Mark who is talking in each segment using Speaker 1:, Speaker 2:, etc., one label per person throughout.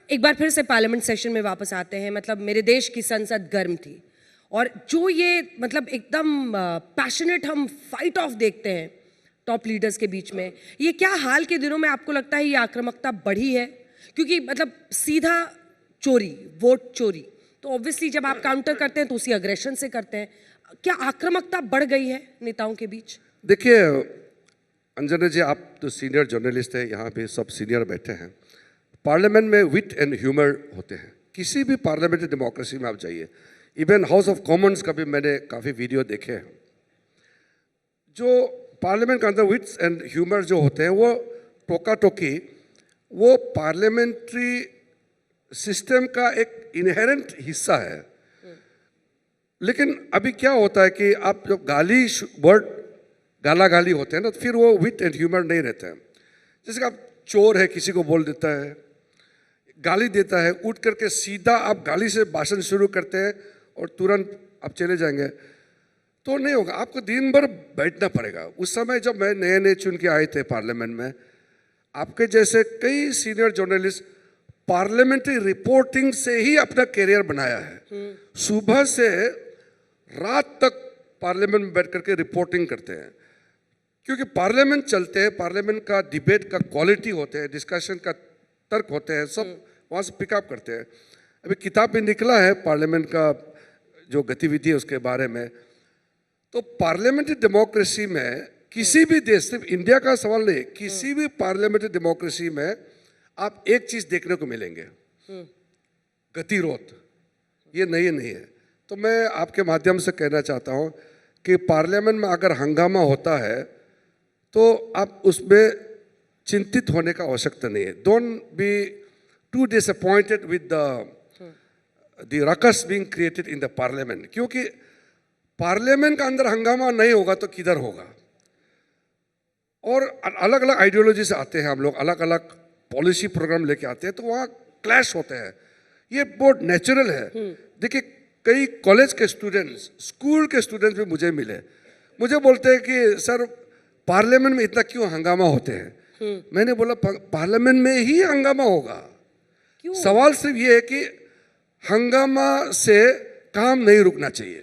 Speaker 1: एक बार फिर से पार्लियामेंट सेशन में वापस आते हैं। मतलब मेरे देश की संसद गर्म थी और जो ये मतलब एकदम पैशनेट हम फाइट ऑफ देखते हैं टॉप लीडर्स के बीच में, ये क्या हाल के दिनों में आपको लगता है ये आक्रामकता बढ़ी है? क्योंकि मतलब सीधा चोरी, वोट चोरी, तो ऑब्वियसली जब आप काउंटर करते हैं तो उसी अग्रेशन से करते हैं। क्या आक्रामकता बढ़ गई है नेताओं के बीच?
Speaker 2: देखिए अंजना जी, आप तो सीनियर जर्नलिस्ट हैं, यहाँ पे सब सीनियर बैठे हैं। पार्लियामेंट में विट एंड ह्यूमर होते हैं। किसी भी पार्लियामेंट्री डेमोक्रेसी में आप जाइए, इवन हाउस ऑफ कॉमन्स का भी मैंने काफ़ी वीडियो देखे हैं। जो पार्लियामेंट के अंदर विट्स एंड ह्यूमर जो होते हैं, वो टोका टोकी, वो पार्लियामेंट्री सिस्टम का एक इनहेरेंट हिस्सा है। लेकिन अभी क्या होता है कि आप जब वर्ड गाला गाली होते हैं ना, तो फिर वो विट एंड ह्यूमर नहीं रहते हैं। जैसे कि आप चोर है, किसी को बोल देता है, गाली देता है, उठ करके सीधा आप गाली से भाषण शुरू करते हैं और तुरंत आप चले जाएंगे, तो नहीं होगा। आपको दिन भर बैठना पड़ेगा। उस समय जब मैं नए नए चुन के आए थे पार्लियामेंट में, आपके जैसे कई सीनियर जर्नलिस्ट पार्लियामेंट्री रिपोर्टिंग से ही अपना करियर बनाया है। सुबह से रात तक पार्लियामेंट में बैठ करके रिपोर्टिंग करते हैं, क्योंकि पार्लियामेंट चलते हैं, पार्लियामेंट का डिबेट का क्वालिटी होते हैं, डिस्कशन का तर्क होते हैं, सब वहाँ से पिकअप करते हैं। अभी किताब भी निकला है पार्लियामेंट का जो गतिविधि है उसके बारे में। तो पार्लियामेंट्री डेमोक्रेसी में किसी भी देश, सिर्फ इंडिया का सवाल नहीं, किसी भी पार्लियामेंट्री डेमोक्रेसी में आप एक चीज देखने को मिलेंगे, गतिरोध। ये नहीं है। तो मैं आपके माध्यम से कहना चाहता हूँ कि पार्लियामेंट में अगर हंगामा होता है तो आप उसमें चिंतित होने का आवश्यकता नहीं है। Don't be too disappointed with the ruckus being created in the parliament, क्योंकि पार्लियामेंट का अंदर हंगामा नहीं होगा तो किधर होगा। और अलग अलग आइडियोलॉजी से आते हैं हम लोग, अलग अलग पॉलिसी प्रोग्राम लेके आते हैं, तो वहाँ क्लैश होते हैं। ये बहुत नेचुरल है। देखिए कई कॉलेज के स्टूडेंट्स, स्कूल के स्टूडेंट्स भी मुझे मिले, मुझे बोलते हैं कि सर पार्लियामेंट में इतना क्यों हंगामा होते हैं। मैंने बोला पार्लियामेंट में ही हंगामा होगा। सवाल सिर्फ ये है कि हंगामा से काम नहीं रुकना चाहिए,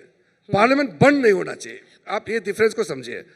Speaker 2: पार्लियामेंट बंद नहीं होना चाहिए। आप ये डिफरेंस को समझिए।